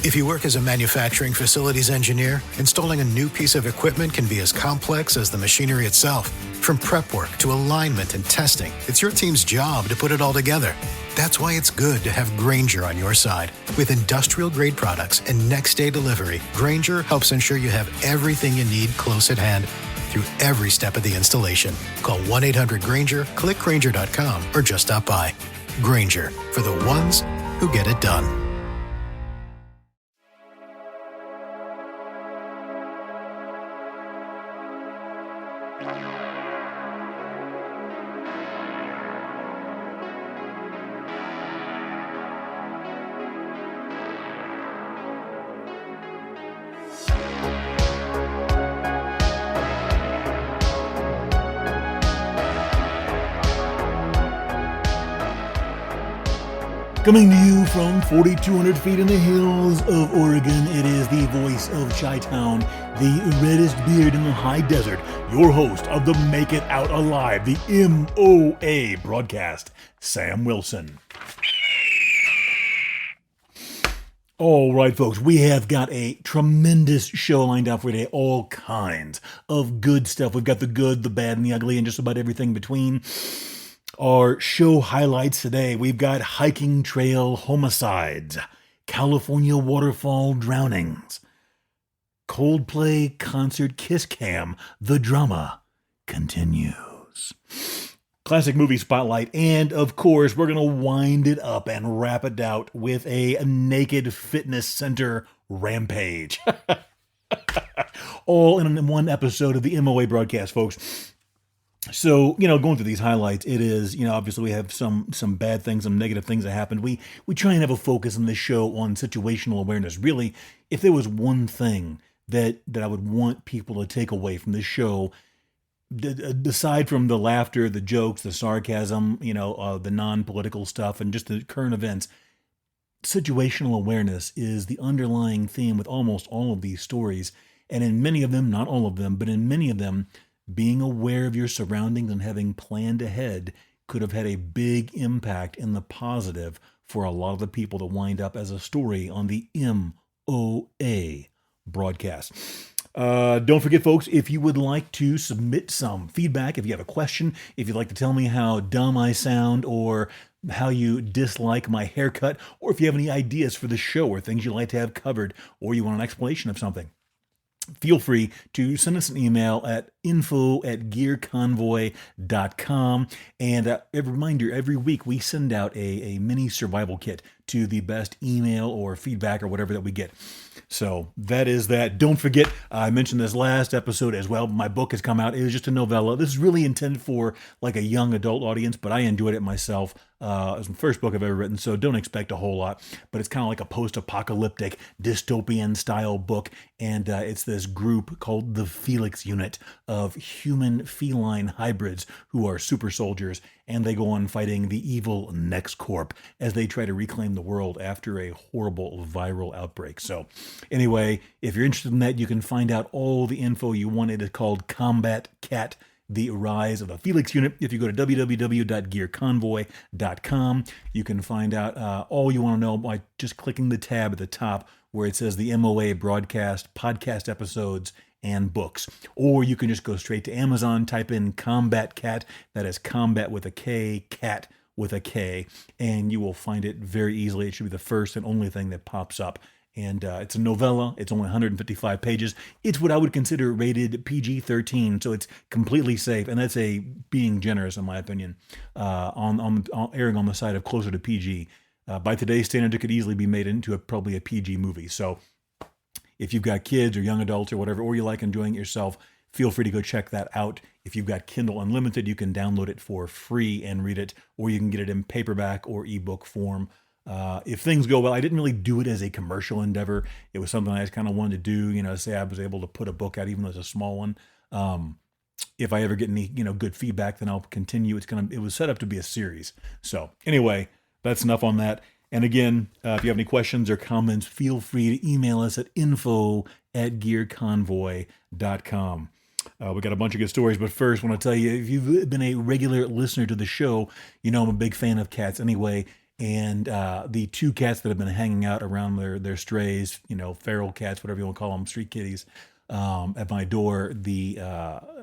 If you work as a manufacturing facilities engineer, installing a new piece of equipment can be as complex as the machinery itself. From prep work to alignment and testing, it's your team's job to put it all together. That's why it's good to have Grainger on your side. With industrial-grade products and next-day delivery, Grainger helps ensure you have everything you need close at hand through every step of the installation. Call 1-800-GRAINGER, click Grainger.com, or just stop by. Grainger, for the ones who get it done. Coming to you from 4,200 feet in the hills of Oregon, it is the voice of Chi-Town, the reddest beard in the high desert, your host of the Make It Out Alive, the MOA Broadcast, Sam Wilson. All right, folks, we have got a tremendous show lined up for today, all kinds of good stuff. We've got the good, the bad, and the ugly, and just about everything in between. Our show highlights today, we've got hiking trail homicides, California waterfall drownings, Coldplay concert kiss cam, the drama continues. Classic movie spotlight, and of course, we're going to wind it up and wrap it out with a naked fitness center rampage. All in one episode of the MOA Broadcast, folks. So, going through these highlights, it is, obviously we have some bad things, some negative things that happened. We try and have a focus in this show on situational awareness. Really, if there was one thing that I would want people to take away from this show, aside from the laughter, the jokes, the sarcasm, the non-political stuff, and just the current events, situational awareness is the underlying theme with almost all of these stories. And in many of them, not all of them, but in many of them, being aware of your surroundings and having planned ahead could have had a big impact in the positive for a lot of the people that wind up as a story on the MOA Broadcast. Don't forget, folks, if you would like to submit some feedback, if you have a question, if you'd like to tell me how dumb I sound or how you dislike my haircut, or if you have any ideas for the show or things you'd like to have covered, or you want an explanation of something, feel free to send us an email at info@gearconvoy.com. And a reminder, every week we send out a mini survival kit to the best email or feedback or whatever that we get. So that is that. Don't forget, I mentioned this last episode as well. My book has come out. It was just a novella. This is really intended for like a young adult audience, but I enjoyed it myself. It was the first book I've ever written, so don't expect a whole lot. But it's kind of like a post-apocalyptic, dystopian style book. And it's this group called the Felix Unit of human-feline hybrids who are super soldiers. And they go on fighting the evil Next Corp as they try to reclaim the world after a horrible viral outbreak. So anyway, if you're interested in that, you can find out all the info you want. It is called Combat Cat, The Rise of the Felix Unit. If you go to www.gearconvoy.com, you can find out all you want to know by just clicking the tab at the top where it says the MOA Broadcast podcast episodes and books. Or you can just go straight to Amazon, type in Combat Cat, that is combat with a K, cat with a K, and you will find it very easily. It should be the first and only thing that pops up. And it's a novella. It's only 155 pages. It's what I would consider rated PG-13, so it's completely safe. And that's being generous, in my opinion, on erring on the side of closer to PG. By today's standards, it could easily be made into probably a PG movie. So if you've got kids or young adults or whatever, or you like enjoying it yourself, feel free to go check that out. If you've got Kindle Unlimited, you can download it for free and read it, or you can get it in paperback or ebook form. If things go well, I didn't really do it as a commercial endeavor. It was something I just kind of wanted to do, say I was able to put a book out, even though it's a small one. If I ever get any, good feedback, then I'll continue. It was set up to be a series. So anyway, that's enough on that. And again, if you have any questions or comments, feel free to email us at info@gearconvoy.com. We got a bunch of good stories, but first I want to tell you, if you've been a regular listener to the show, I'm a big fan of cats anyway. And the two cats that have been hanging out around their strays, feral cats, whatever you want to call them, street kitties, at my door,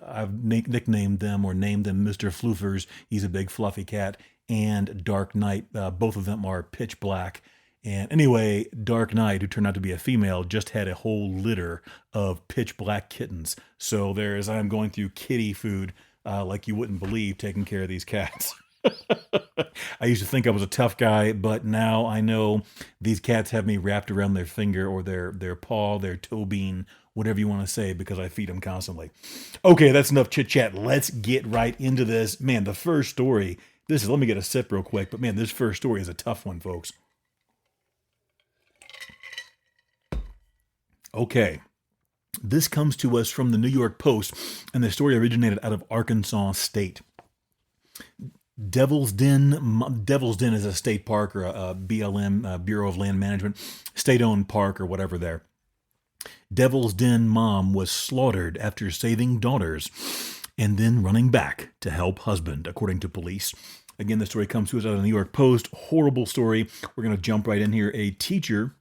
I've nicknamed them or named them Mr. Floofers. He's a big fluffy cat, and Dark Knight. Both of them are pitch black. And anyway, Dark Knight, who turned out to be a female, just had a whole litter of pitch black kittens. So I'm going through kitty food like you wouldn't believe, taking care of these cats. I used to think I was a tough guy, but now I know these cats have me wrapped around their finger or their paw, their toe bean, whatever you want to say, because I feed them constantly. Okay, that's enough chit chat. Let's get right into this. Man, the first story, let me get a sip real quick, but man, this first story is a tough one, folks. Okay. This comes to us from the New York Post, and the story originated out of Arkansas State. Devil's Den is a state park or a BLM, Bureau of Land Management, state-owned park or whatever there. Devil's Den mom was slaughtered after saving daughters and then running back to help husband, according to police. Again, the story comes to us out of the New York Post. Horrible story. We're going to jump right in here. A teacher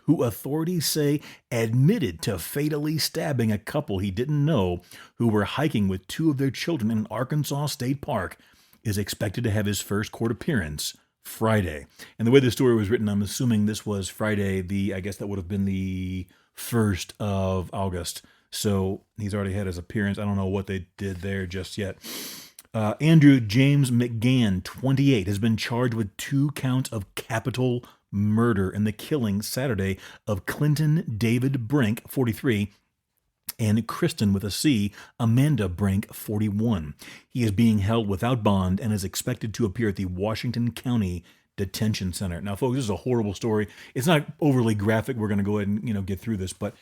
who authorities say admitted to fatally stabbing a couple he didn't know who were hiking with two of their children in an Arkansas state park is expected to have his first court appearance Friday. And the way the story was written, I'm assuming this was Friday, I guess that would have been the 1st of August. So he's already had his appearance. I don't know what they did there just yet. Andrew James McGann, 28, has been charged with 2 counts of capital murder in the killing Saturday of Clinton David Brink, 43, and Kristen with a C, Amanda Brink, 41. He is being held without bond and is expected to appear at the Washington County Detention Center. Now, folks, this is a horrible story. It's not overly graphic. We're going to go ahead and get through this, but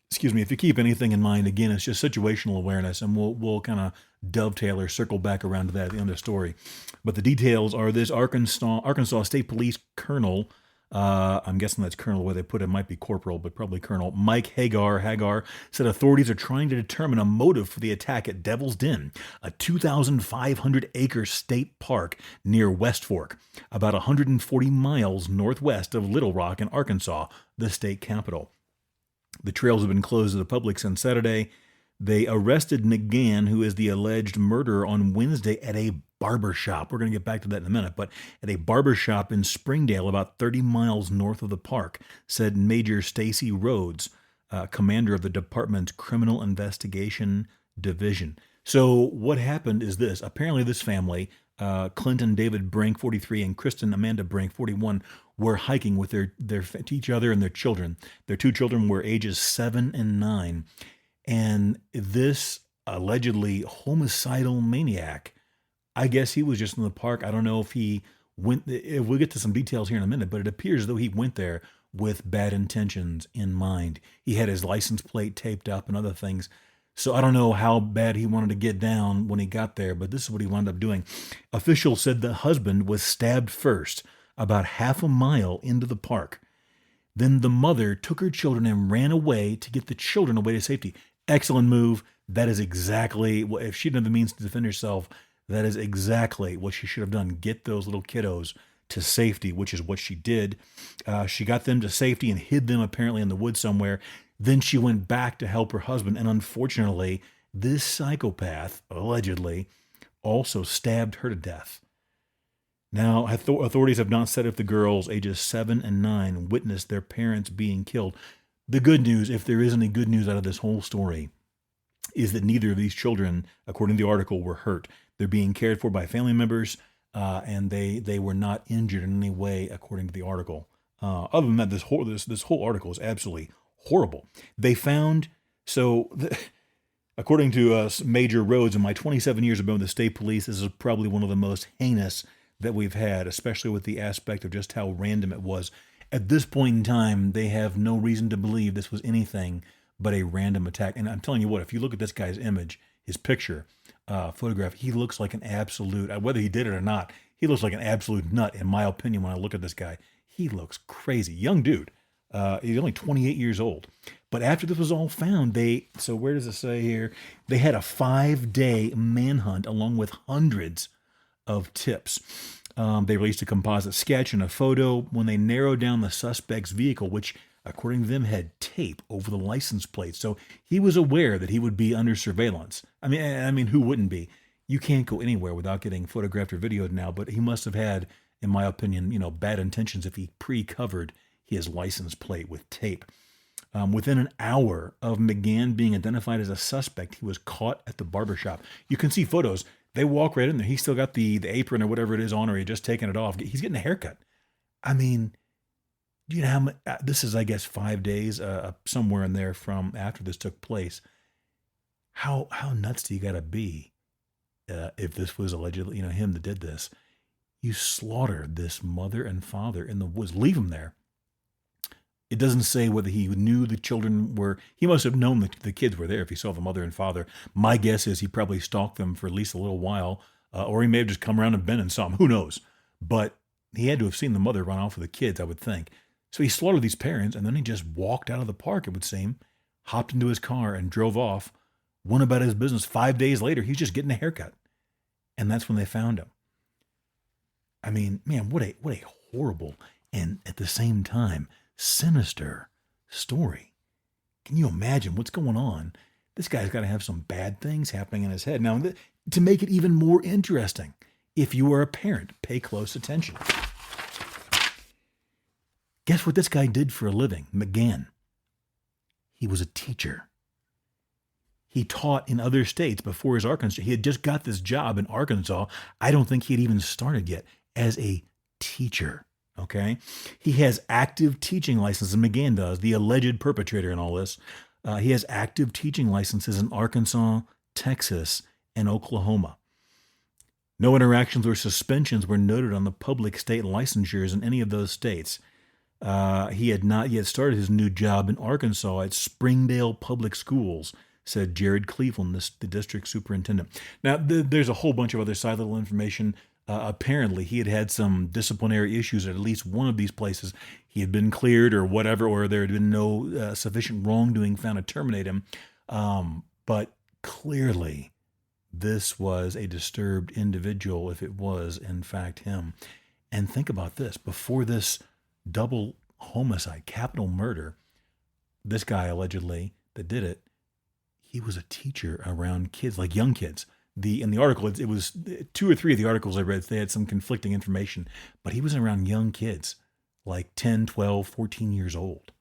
excuse me, if you keep anything in mind, again, it's just situational awareness, and we'll kind of dovetail or circle back around to that at the end of the story. But the details are this: Arkansas State Police Colonel, I'm guessing that's Colonel, where they put it might be Corporal, but probably Colonel, Mike Hagar said authorities are trying to determine a motive for the attack at Devil's Den, a 2,500-acre state park near West Fork, about 140 miles northwest of Little Rock in Arkansas, the state capital. The trails have been closed to the public since Saturday. They arrested McGann, who is the alleged murderer, on Wednesday at a barbershop. We're going to get back to that in a minute, but at a barbershop in Springdale, about 30 miles north of the park, said Major Stacy Rhodes, commander of the department's Criminal Investigation Division. So what happened is this. Apparently this family, Clinton David Brink, 43, and Kristen Amanda Brink, 41, were hiking with each other and their children. Their 2 children were ages 7 and 9. And this allegedly homicidal maniac, I guess he was just in the park. I don't know if he went, we'll get to some details here in a minute, but it appears as though he went there with bad intentions in mind. He had his license plate taped up and other things. So I don't know how bad he wanted to get down when he got there, but this is what he wound up doing. Officials said the husband was stabbed first, about half a mile into the park. Then the mother took her children and ran away to get the children away to safety. Excellent move. That is exactly what, if she didn't have the means to defend herself, that is exactly what she should have done. Get those little kiddos to safety, which is what she did. She got them to safety and hid them apparently in the woods somewhere. Then she went back to help her husband. And unfortunately, this psychopath, allegedly, also stabbed her to death. Now, authorities have not said if the girls, ages 7 and 9, witnessed their parents being killed. The good news, if there is any good news out of this whole story, is that neither of these children, according to the article, were hurt. They're being cared for by family members, and they were not injured in any way, according to the article. Other than that, this whole article is absolutely horrible. They found, according to Major Rhodes, in my 27 years of being with the state police, this is probably one of the most heinous that we've had, especially with the aspect of just how random it was. At this point in time, they have no reason to believe this was anything but a random attack. And I'm telling you what, if you look at this guy's image, his picture, photograph, he looks like an absolute, whether he did it or not, he looks like an absolute nut, in my opinion, when I look at this guy. He looks crazy. Young dude. He's only 28 years old. But after this was all found, so where does it say here? They had a 5-day manhunt along with hundreds of tips. They released a composite sketch and a photo when they narrowed down the suspect's vehicle, which, according to them, had tape over the license plate. So he was aware that he would be under surveillance. I mean, who wouldn't be? You can't go anywhere without getting photographed or videoed now, but he must have had, in my opinion, bad intentions if he pre-covered his license plate with tape. Within an hour of McGann being identified as a suspect, he was caught at the barbershop. You can see photos. They walk right in there. He's still got the apron or whatever it is on, or he just taken it off. He's getting a haircut. I mean, do you know how much? This is, I guess, 5 days, somewhere in there from after this took place. How nuts do you got to be if this was allegedly, him that did this? You slaughtered this mother and father in the woods. Leave them there. It doesn't say whether he knew the children were. He must have known that the kids were there if he saw the mother and father. My guess is he probably stalked them for at least a little while, or he may have just come around and been and saw them. Who knows? But he had to have seen the mother run off with the kids, I would think. So he slaughtered these parents, and then he just walked out of the park, it would seem, hopped into his car and drove off, went about his business. 5 days later, he's just getting a haircut. And that's when they found him. I mean, man, what a horrible and at the same time sinister story. Can you imagine what's going on? This guy's got to have some bad things happening in his head. Now, to make it even more interesting, if you are a parent, pay close attention. Guess what this guy did for a living? McGann. He was a teacher. He taught in other states before his Arkansas. He had just got this job in Arkansas. I don't think he had even started yet as a teacher. Okay. He has active teaching licenses, and McGann does, the alleged perpetrator in all this. He has active teaching licenses in Arkansas, Texas, and Oklahoma. No interactions or suspensions were noted on the public state licensures in any of those states. He had not yet started his new job in Arkansas at Springdale Public Schools, said Jared Cleveland, the district superintendent. Now, there's a whole bunch of other side level information. Apparently, he had had some disciplinary issues at least one of these places. He had been cleared or whatever, or there had been no sufficient wrongdoing found to terminate him. But clearly, this was a disturbed individual if it was, in fact, him. And think about this. Before this double homicide, capital murder, this guy allegedly that did it, he was a teacher around kids, like young kids. In the article, it was 2 or 3 of the articles I read, they had some conflicting information, but he was around young kids, like 10, 12, 14 years old.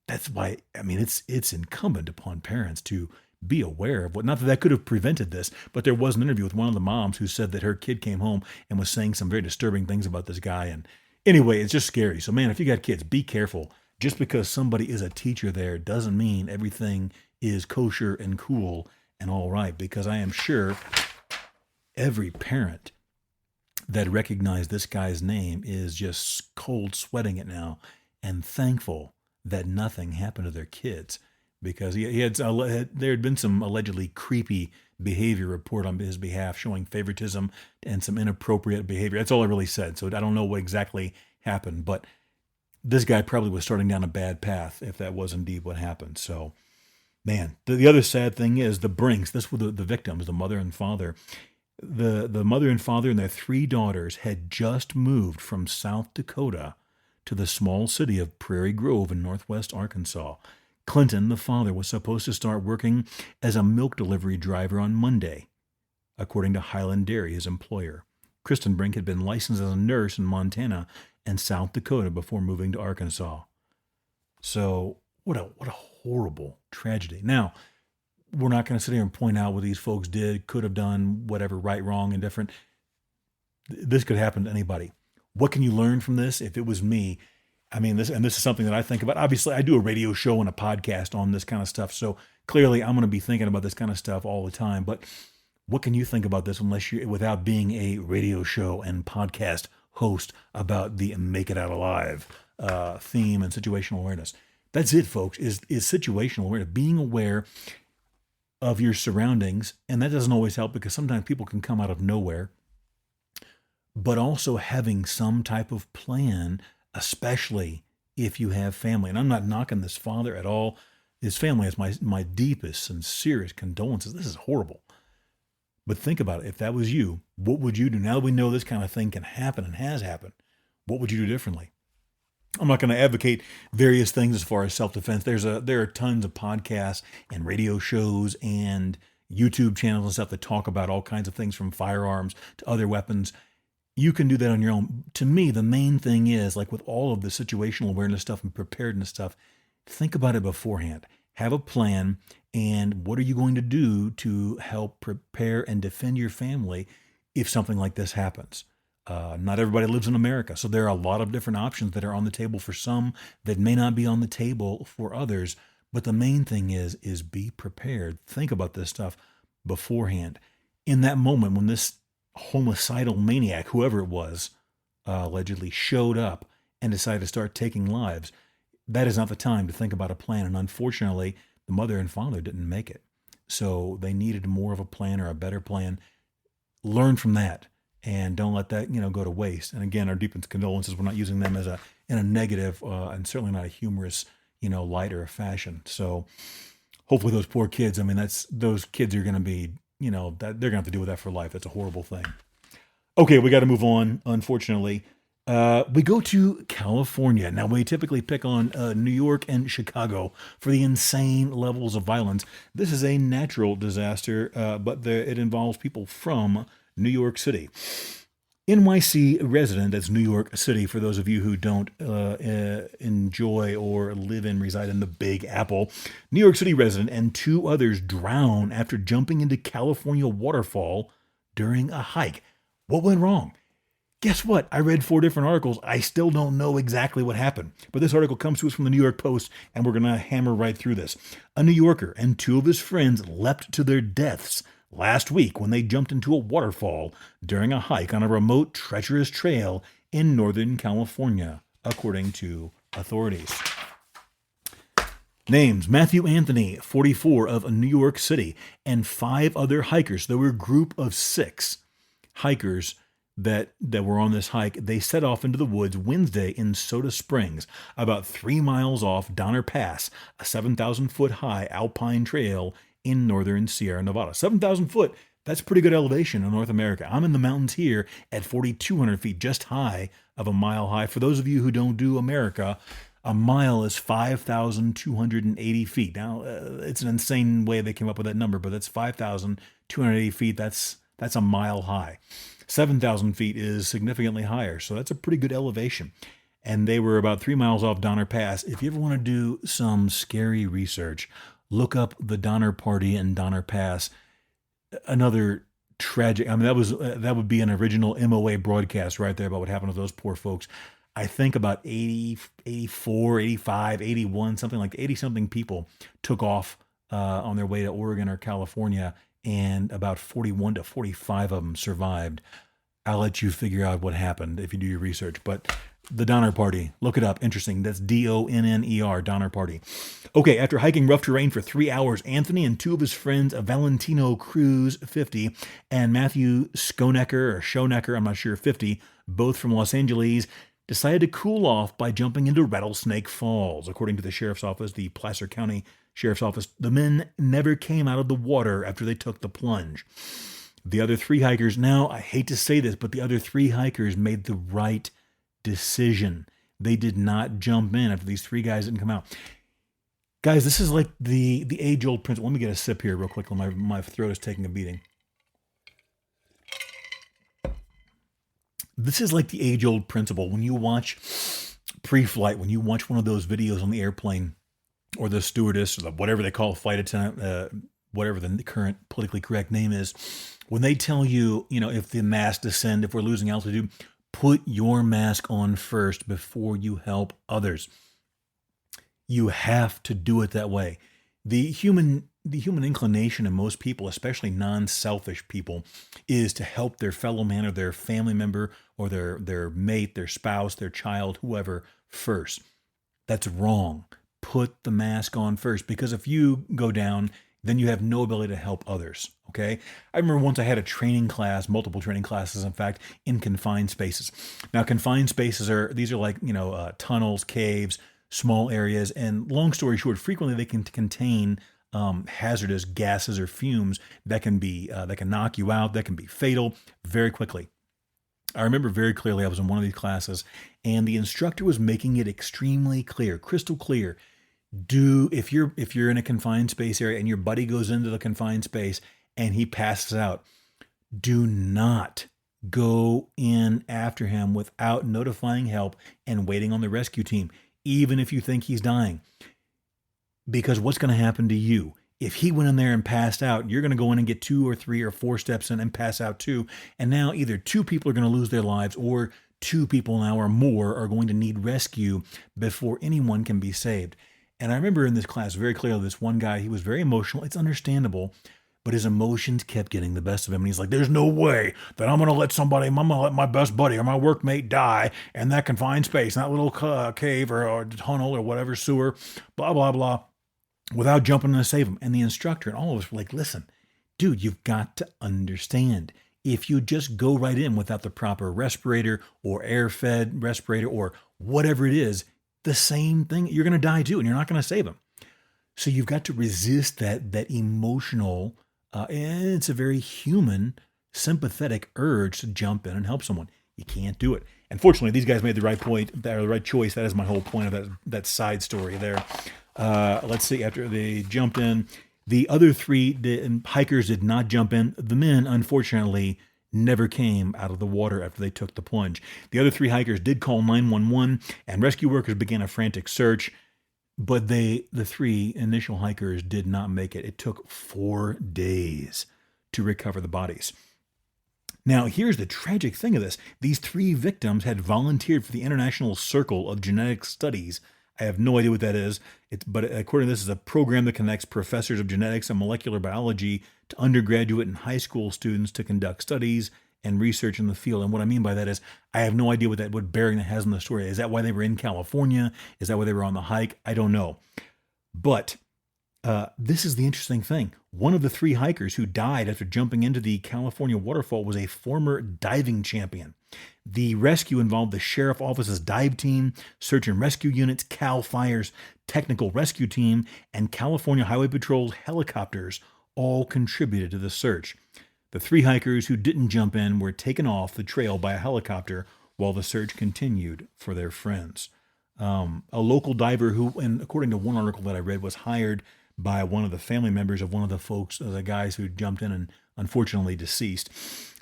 That's why, I mean, it's incumbent upon parents to be aware of what, not that that could have prevented this, but there was an interview with one of the moms who said that her kid came home and was saying some very disturbing things about this guy. And anyway, it's just scary. So man, if you got kids, be careful. Just because somebody is a teacher there doesn't mean everything is kosher and cool and all right, because I am sure every parent that recognized this guy's name is just cold sweating it now and thankful that nothing happened to their kids, because there had been some allegedly creepy behavior report on his behalf showing favoritism and some inappropriate behavior. That's all I really said. So I don't know what exactly happened, but this guy probably was starting down a bad path if that was indeed what happened. So man, the other sad thing is the Brinks. This were the victims, the mother and father. The mother and father and their 3 daughters had just moved from South Dakota to the small city of Prairie Grove in northwest Arkansas. Clinton, the father, was supposed to start working as a milk delivery driver on Monday, according to Highland Dairy, his employer. Kristen Brink had been licensed as a nurse in Montana and South Dakota before moving to Arkansas. So what a horrible tragedy. Now, we're not going to sit here and point out what these folks did, could have done, whatever, right, wrong, indifferent. This could happen to anybody. What can you learn from this? If it was me, I mean, this is something that I think about. Obviously, I do a radio show and a podcast on this kind of stuff, so clearly I'm going to be thinking about this kind of stuff all the time. But what can you think about this without being a radio show and podcast host about the Make It Out Alive theme and situational awareness? That's it, folks, is situational awareness, being aware of your surroundings. And that doesn't always help because sometimes people can come out of nowhere, but also having some type of plan, especially if you have family. And I'm not knocking this father at all. His family has my deepest, sincerest condolences. This is horrible. But think about it. If that was you, what would you do? Now that we know this kind of thing can happen and has happened, what would you do differently? I'm not going to advocate various things as far as self-defense. There are tons of podcasts and radio shows and YouTube channels and stuff that talk about all kinds of things from firearms to other weapons. You can do that on your own. To me, the main thing is, like with all of the situational awareness stuff and preparedness stuff, think about it beforehand. Have a plan, and what are you going to do to help prepare and defend your family if something like this happens? Not everybody lives in America, so there are a lot of different options that are on the table for some that may not be on the table for others. But the main thing is be prepared. Think about this stuff beforehand. In that moment when this homicidal maniac, whoever it was, allegedly showed up and decided to start taking lives, that is not the time to think about a plan. And unfortunately, the mother and father didn't make it. So they needed more of a plan or a better plan. Learn from that. And don't let that, go to waste. And again, our deepest condolences. We're not using them in a negative and certainly not a humorous, light or a fashion. So hopefully those poor kids, those kids are going to be, that they're going to have to deal with that for life. That's a horrible thing. Okay, we got to move on, unfortunately. We go to California. Now, we typically pick on New York and Chicago for the insane levels of violence. This is a natural disaster, but it involves people from New York City. NYC resident, that's New York City, for those of you who don't enjoy or reside in the Big Apple. New York City resident and two others drown after jumping into California waterfall during a hike. What went wrong? Guess what? I read 4 different articles. I still don't know exactly what happened. But this article comes to us from the New York Post, and we're going to hammer right through this. A New Yorker and 2 of his friends leapt to their deaths last week when they jumped into a waterfall during a hike on a remote, treacherous trail in Northern California, according to authorities. Names: Matthew Anthony, 44, of New York City, and 5 other hikers. There were a group of 6 hikers that were on this hike. They set off into the woods Wednesday in Soda Springs, about 3 miles off Donner Pass, a 7,000-foot high alpine trail in northern Sierra Nevada. 7,000 foot, that's pretty good elevation in North America. I'm in the mountains here at 4,200 feet, just high of a mile high. For those of you who don't do America, a mile is 5,280 feet. Now, it's an insane way they came up with that number, but that's 5,280 feet. That's a mile high. 7,000 feet is significantly higher, so that's a pretty good elevation. And they were about 3 miles off Donner Pass. If you ever want to do some scary research, look up the Donner Party and Donner Pass. Another tragic, that would be an original MOA broadcast right there about what happened to those poor folks. I think about 80, 84, 85, 81, something like 80-something people took off on their way to Oregon or California, and about 41 to 45 of them survived. I'll let you figure out what happened if you do your research. But the Donner Party, look it up. Interesting. That's Donner, Donner Party. Okay, after hiking rough terrain for 3 hours, Anthony and 2 of his friends, Valentino Cruz, 50, and Matthew Schonecker, I'm not sure, 50, both from Los Angeles, decided to cool off by jumping into Rattlesnake Falls. According to the sheriff's office, the Placer County Sheriff's Office, the men never came out of the water after they took the plunge. The other 3 hikers, now I hate to say this, but the other 3 hikers made the right decision. They did not jump in after these 3 guys didn't come out. Guys, this is like the age-old principle. Let me get a sip here real quick. My throat is taking a beating. This is like the age-old principle. When you watch pre-flight, when you watch one of those videos on the airplane, or the stewardess, or whatever they call a flight attendant, whatever the current politically correct name is, when they tell you, if the mask descend, if we're losing altitude, put your mask on first before you help others. You have to do it that way. The human inclination in most people, especially non-selfish people, is to help their fellow man or their family member or their mate, their spouse, their child, whoever, first. That's wrong. Put the mask on first, because if you go down, then you have no ability to help others, okay? I remember once I had a training class, multiple training classes, in fact, in confined spaces. Now, confined spaces are like, tunnels, caves, small areas, and long story short, frequently they can contain hazardous gases or fumes that can knock you out, that can be fatal very quickly. I remember very clearly I was in one of these classes, and the instructor was making it extremely clear, crystal clear. If you're in a confined space area and your buddy goes into the confined space and he passes out, do not go in after him without notifying help and waiting on the rescue team, even if you think he's dying. Because what's going to happen to you? If he went in there and passed out, you're going to go in and get 2 or 3 or 4 steps in and pass out too. And now either 2 people are going to lose their lives, or 2 people now or more are going to need rescue before anyone can be saved. And I remember in this class very clearly, this one guy, he was very emotional. It's understandable, but his emotions kept getting the best of him. And he's like, there's no way that I'm going to let my best buddy or my workmate die in that confined space, in that little cave or tunnel or whatever, sewer, blah, blah, blah, without jumping in to save him. And the instructor and all of us were like, listen, dude, you've got to understand. If you just go right in without the proper respirator or air-fed respirator or whatever it is, the same thing, you're going to die too, and you're not going to save him. So you've got to resist that emotional, and it's a very human, sympathetic urge to jump in and help someone. You can't do it. And fortunately, these guys made the right point, the right choice. That is my whole point of that side story there. Let's see, after they jumped in, the other 3 hikers did not jump in. The men, unfortunately, never came out of the water after they took the plunge. The other 3 hikers did call 911, and rescue workers began a frantic search, but the 3 initial hikers did not make it. It took 4 days to recover the bodies. Now, here's the tragic thing of this. These 3 victims had volunteered for the International Circle of Genetic Studies. I have no idea what that is, but according to this, is a program that connects professors of genetics and molecular biology to undergraduate and high school students to conduct studies and research in the field. And what I mean by that is, I have no idea what bearing that has on the story. Is that why they were in California? Is that why they were on the hike? I don't know. But this is the interesting thing. One of the 3 hikers who died after jumping into the California waterfall was a former diving champion. The rescue involved the sheriff office's dive team, search and rescue units, CAL FIRE's technical rescue team, and California Highway Patrol's helicopters all contributed to the search. The 3 hikers who didn't jump in were taken off the trail by a helicopter while the search continued for their friends. A local diver who, and according to one article that I read, was hired by one of the family members of one of the guys who jumped in and unfortunately deceased.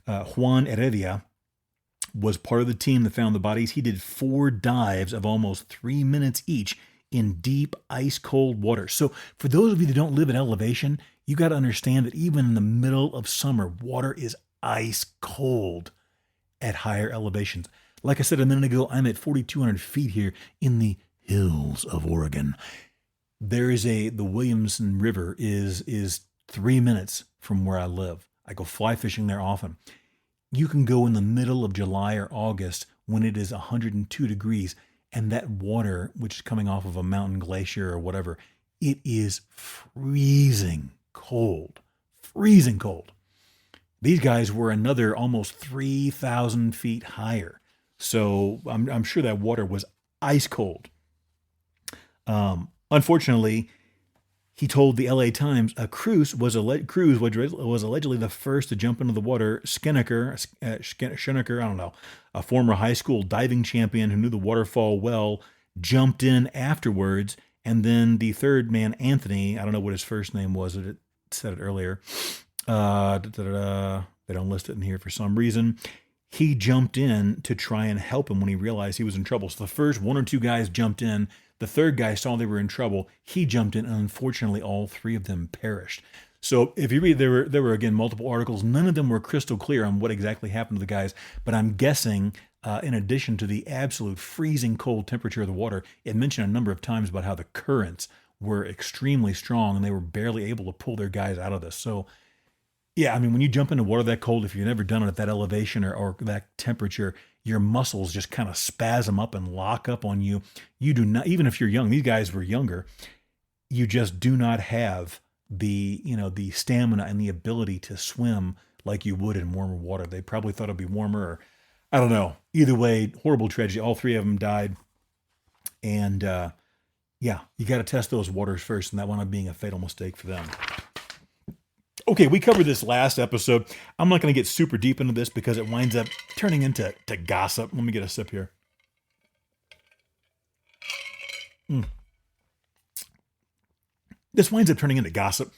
Juan Heredia was part of the team that found the bodies. He did 4 dives of almost 3 minutes each in deep, ice-cold water. So for those of you that don't live at elevation, you got to understand that even in the middle of summer, water is ice cold at higher elevations. Like I said a minute ago, I'm at 4,200 feet here in the hills of Oregon. There is the Williamson River is 3 minutes from where I live. I go fly fishing there often. You can go in the middle of July or August when it is 102 degrees, and that water, which is coming off of a mountain glacier or whatever, it is freezing cold. Freezing cold. These guys were another almost 3,000 feet higher. So I'm sure that water was ice cold. Unfortunately, he told the LA Times a Cruz was allegedly the first to jump into the water. Schenecker, I don't know, a former high school diving champion who knew the waterfall well, jumped in afterwards. And then the third man, Anthony, I don't know what his first name was. It said it earlier. They don't list it in here for some reason. He jumped in to try and help him when he realized he was in trouble. So the first 1 or 2 guys jumped in. The third guy saw they were in trouble. He jumped in, and unfortunately, all 3 of them perished. So if you read, there were again multiple articles. None of them were crystal clear on what exactly happened to the guys. But I'm guessing, in addition to the absolute freezing cold temperature of the water, it mentioned a number of times about how the currents were extremely strong, and they were barely able to pull their guys out of this. So, yeah, I mean, when you jump into water that cold, if you've never done it at that elevation or that temperature, your muscles just kind of spasm up and lock up on you. You do not, even if you're young, these guys were younger, you just do not have the stamina and the ability to swim like you would in warmer water. They probably thought it'd be warmer, or I don't know. Either way, horrible tragedy. All 3 of them died. And, Yeah, you got to test those waters first, and that wound up being a fatal mistake for them. Okay, we covered this last episode. I'm not going to get super deep into this because it winds up turning into gossip. Let me get a sip here. This winds up turning into gossip.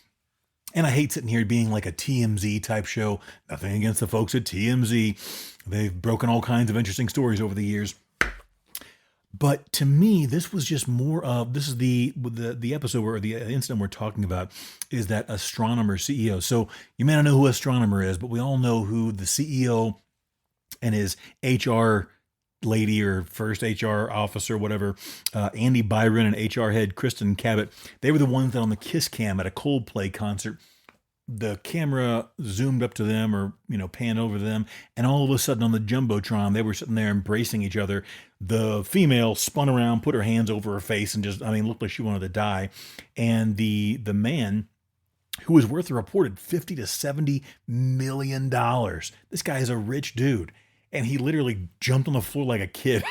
And I hate sitting here being like a TMZ type show. Nothing against the folks at TMZ. They've broken all kinds of interesting stories over the years. But to me, this was just more of, this is the episode or the incident we're talking about is that astronomer CEO. So you may not know who astronomer is, but we all know who the CEO and his HR lady or first HR officer, whatever, Andy Byron and HR head Kristen Cabot, they were the ones that on the kiss cam at a Coldplay concert, the camera zoomed up to them or, panned over them. And all of a sudden on the Jumbotron, they were sitting there embracing each other. The female spun around, put her hands over her face and just, looked like she wanted to die. And the man, who was worth a reported $50 to $70 million. This guy is a rich dude. And he literally jumped on the floor like a kid.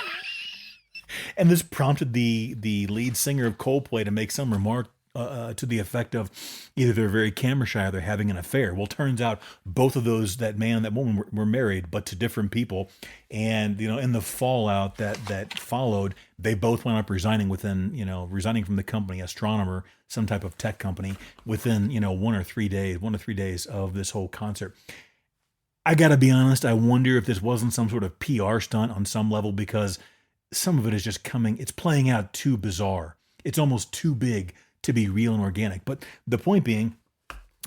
And this prompted the lead singer of Coldplay to make some remark to the effect of either they're very camera shy or they're having an affair. Well, turns out both of those, that man and that woman, were married, but to different people. And, in the fallout that followed, they both wound up resigning resigning from the company, Astronomer, some type of tech company, within, 1 to 3 days of this whole concert. I got to be honest, I wonder if this wasn't some sort of PR stunt on some level, because some of it is just it's playing out too bizarre. It's almost too big to be real and organic. But the point being,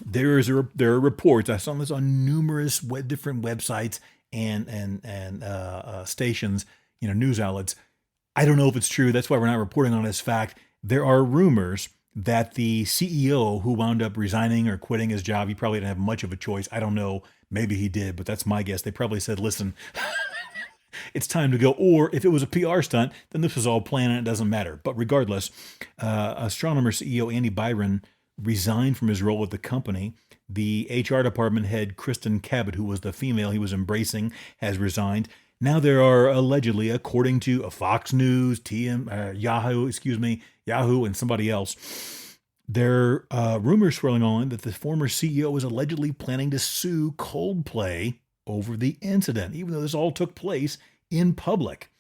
there are reports. I saw this on numerous different websites and stations, news outlets. I don't know if it's true. That's why we're not reporting on this fact. There are rumors that the CEO who wound up resigning or quitting his job, he probably didn't have much of a choice. I don't know. Maybe he did, but that's my guess. They probably said, listen, it's time to go. Or if it was a PR stunt, then this was all planned and it doesn't matter. But regardless, Astronomer CEO Andy Byron resigned from his role at the company. The HR department head, Kristen Cabot, who was the female he was embracing, has resigned. Now there are allegedly, according to Fox News, Yahoo, and somebody else, there are rumors swirling on that the former CEO is allegedly planning to sue Coldplay over the incident, even though this all took place in public.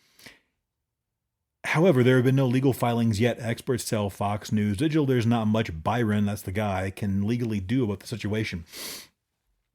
However, there have been no legal filings yet. Experts tell Fox News Digital there's not much Byron, that's the guy, can legally do about the situation.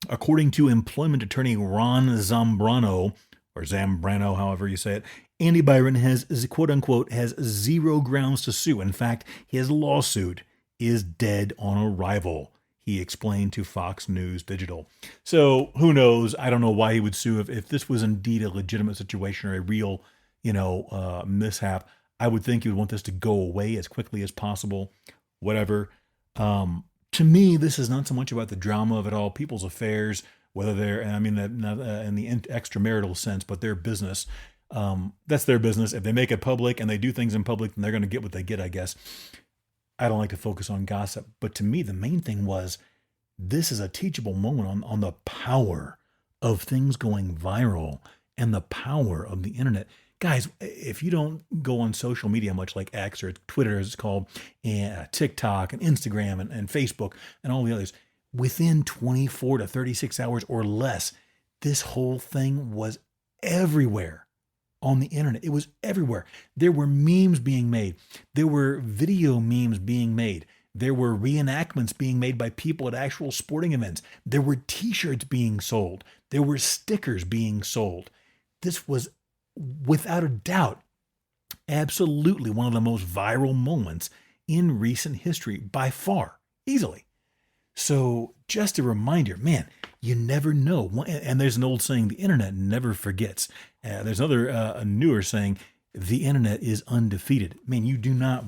According to employment attorney Ron Zambrano, or Zambrano, however you say it, Andy Byron has, quote unquote, has zero grounds to sue. In fact, his lawsuit is dead on arrival, he explained to Fox News Digital. So who knows? I don't know why he would sue. If this was indeed a legitimate situation or a real, mishap, I would think he would want this to go away as quickly as possible, whatever. To me, this is not so much about the drama of it all, people's affairs, whether they're, in the extramarital sense, but their business. That's their business. If they make it public and they do things in public, then they're going to get what they get, I guess. I don't like to focus on gossip, but to me, the main thing was this is a teachable moment on the power of things going viral and the power of the internet. Guys, if you don't go on social media much, like X or Twitter as it's called, and TikTok and Instagram and Facebook and all the others, within 24 to 36 hours or less, this whole thing was everywhere. On the internet. It was everywhere. There were memes being made. There were video memes being made. There were reenactments being made by people at actual sporting events. There were t-shirts being sold. There were stickers being sold. This was, without a doubt, absolutely one of the most viral moments in recent history, by far, easily. So just a reminder, man, you never know. And there's an old saying, the internet never forgets. There's another a newer saying, the internet is undefeated. Man, you do not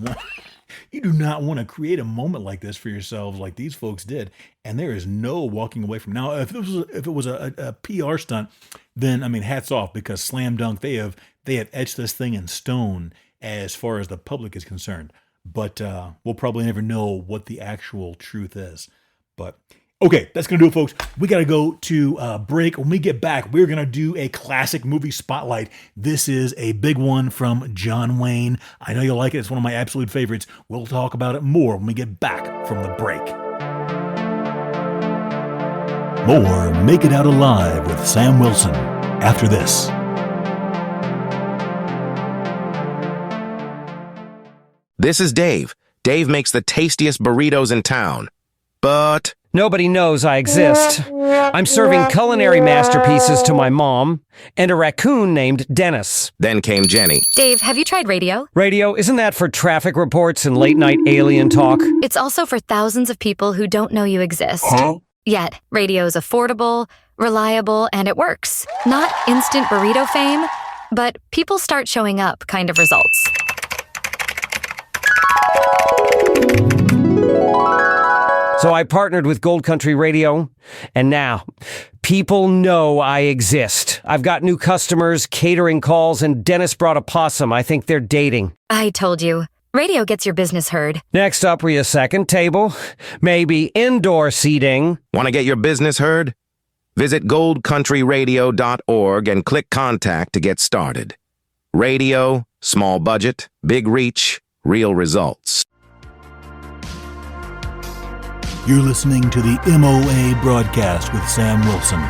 want to create a moment like this for yourselves like these folks did. And there is no walking away from. Now, if it was a PR stunt, then hats off, because slam dunk, they have etched this thing in stone as far as the public is concerned. But we'll probably never know what the actual truth is. But Okay, that's going to do it, folks. We got to go to break. When we get back, we're going to do a classic movie spotlight. This is a big one from John Wayne. I know you'll like it. It's one of my absolute favorites. We'll talk about it more when we get back from the break. More Make It Out Alive with Sam Wilson after this. This is Dave. Dave makes the tastiest burritos in town. But nobody knows I exist. I'm serving culinary masterpieces to my mom and a raccoon named Dennis. Then came Jenny. Dave, have you tried radio? Radio, isn't that for traffic reports and late-night alien talk? It's also for thousands of people who don't know you exist. Huh? Yet, radio is affordable, reliable, and it works. Not instant burrito fame, but people start showing up kind of results. So I partnered with Gold Country Radio, and now people know I exist. I've got new customers, catering calls, and Dennis brought a possum. I think they're dating. I told you. Radio gets your business heard. Next up, we a second table, maybe indoor seating. Want to get your business heard? Visit goldcountryradio.org and click Contact to get started. Radio, small budget, big reach, real results. You're listening to the MOA Broadcast with Sam Wilson.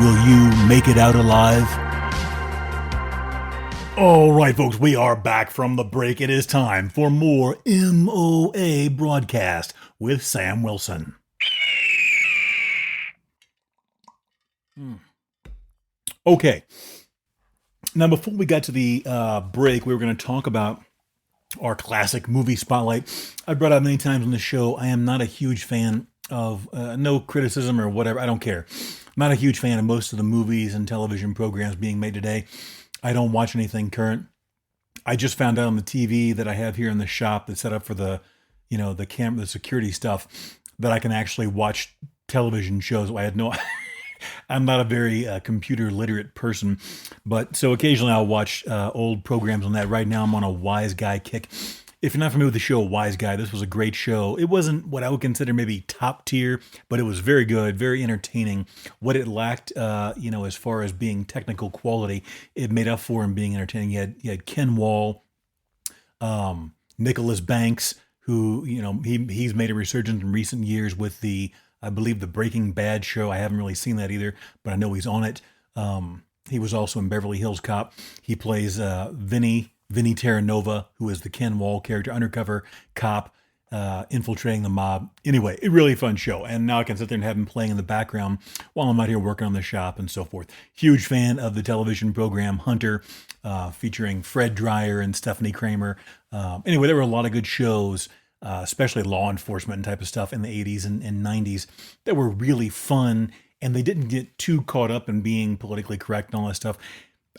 Will you make it out alive? All right, folks, we are back from the break. It is time for more MOA Broadcast with Sam Wilson. Okay. Now, before we got to the break, we were going to talk about our classic movie spotlight. I've brought up many times on the show, I am not a huge fan of, no criticism or whatever, I don't care. I'm not a huge fan of most of the movies and television programs being made today. I don't watch anything current. I just found out on the TV that I have here in the shop that's set up for the, the camera, the security stuff, that I can actually watch television shows. I had no... I'm not a very computer literate person, but so occasionally I'll watch old programs on that. Right now I'm on a Wise Guy kick. If you're not familiar with the show Wise Guy, this was a great show. It wasn't what I would consider maybe top tier, but it was very good, very entertaining. What it lacked, as far as being technical quality, it made up for in being entertaining. You had Ken Wall, Nicholas Banks, who, he's made a resurgence in recent years with I believe the Breaking Bad show. I haven't really seen that either, but I know he's on it. He was also in Beverly Hills Cop. He plays Vinny Terranova, who is the Ken Wall character, undercover cop, infiltrating the mob. Anyway, a really fun show. And now I can sit there and have him playing in the background while I'm out here working on the shop and so forth. Huge fan of the television program Hunter, featuring Fred Dreyer and Stephanie Kramer. Anyway, there were a lot of good shows, especially law enforcement type of stuff in the 80s and 90s that were really fun, and they didn't get too caught up in being politically correct and all that stuff.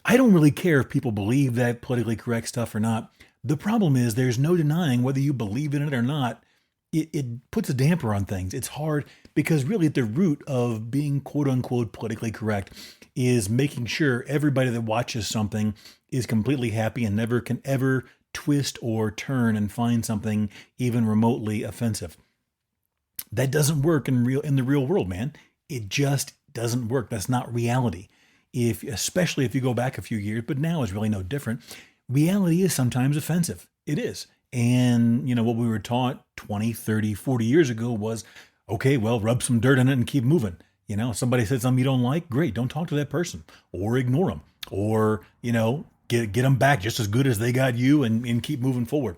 I don't really care if people believe that politically correct stuff or not. The problem is there's no denying whether you believe in it or not. It puts a damper on things. It's hard because really at the root of being quote unquote politically correct is making sure everybody that watches something is completely happy and never can ever twist or turn and find something even remotely offensive. That doesn't work in the real world, man. It just doesn't work. That's not reality. Especially if you go back a few years, but now is really no different. Reality is sometimes offensive. It is. And, what we were taught 20, 30, 40 years ago was, okay, well, rub some dirt in it and keep moving. Somebody said something you don't like, great, don't talk to that person or ignore them or, get them back just as good as they got you and keep moving forward.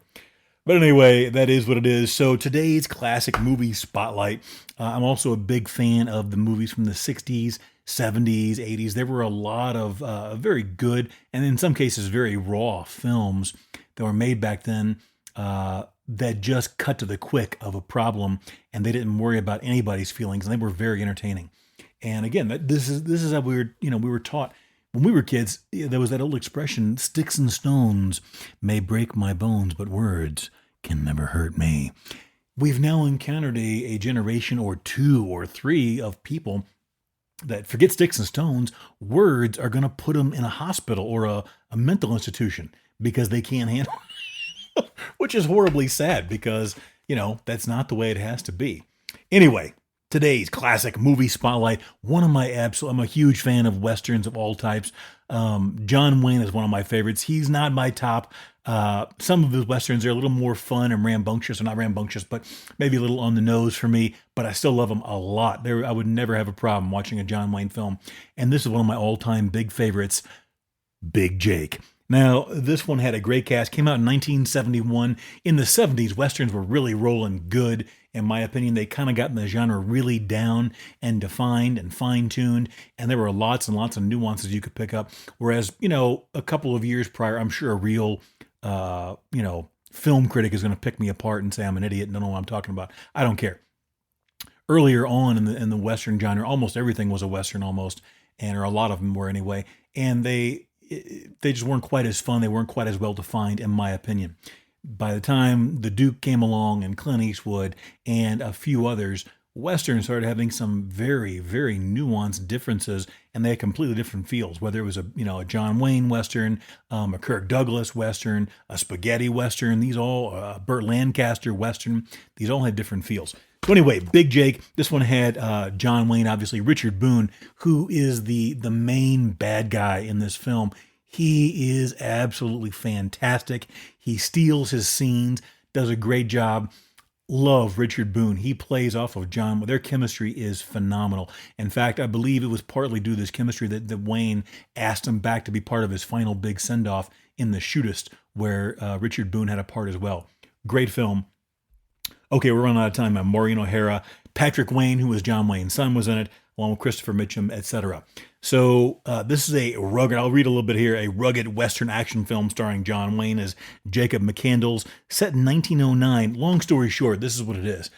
But anyway, that is what it is. So today's classic movie spotlight. I'm also a big fan of the movies from the 60s, 70s, 80s. There were a lot of very good and in some cases very raw films that were made back then that just cut to the quick of a problem, and they didn't worry about anybody's feelings, and they were very entertaining. And again, this is how we were taught. When we were kids, there was that old expression, sticks and stones may break my bones, but words can never hurt me. We've now encountered a generation or two or three of people that forget sticks and stones. Words are going to put them in a hospital or a mental institution because they can't handle it, which is horribly sad because, that's not the way it has to be. Anyway, Today's classic movie spotlight. I'm a huge fan of Westerns of all types. John Wayne is one of my favorites. He's not my top. Some of his Westerns are a little more fun and rambunctious, or not rambunctious, but maybe a little on the nose for me, but I still love him a lot. I would never have a problem watching a John Wayne film. And this is one of my all-time big favorites, Big Jake. Now, this one had a great cast, came out in 1971. In the 70s, Westerns were really rolling good. In my opinion, they kind of gotten the genre really down and defined and fine-tuned, and there were lots and lots of nuances you could pick up. Whereas, a couple of years prior, I'm sure a real, film critic is going to pick me apart and say I'm an idiot and don't know what I'm talking about. I don't care. Earlier on in the Western genre, almost everything was a Western almost, or a lot of them were anyway, and they just weren't quite as fun. They weren't quite as well defined, in my opinion. By the time the Duke came along and Clint Eastwood and a few others, Westerns started having some very, very nuanced differences, and they had completely different feels. Whether it was a John Wayne Western, a Kirk Douglas Western, a spaghetti Western, Burt Lancaster Western, these all had different feels. So anyway, Big Jake, this one had John Wayne, obviously Richard Boone, who is the main bad guy in this film. He is absolutely fantastic. He steals his scenes, does a great job. Love Richard Boone. He plays off of John. Their chemistry is phenomenal. In fact, I believe it was partly due to this chemistry that Wayne asked him back to be part of his final big send-off in The Shootist, where Richard Boone had a part as well. Great film. Okay, we're running out of time. Maureen O'Hara, Patrick Wayne, who was John Wayne's son, was in it, along with Christopher Mitchum, etc. So this is I'll read a little bit here, a rugged Western action film starring John Wayne as Jacob McCandles, set in 1909. Long story short, this is what it is.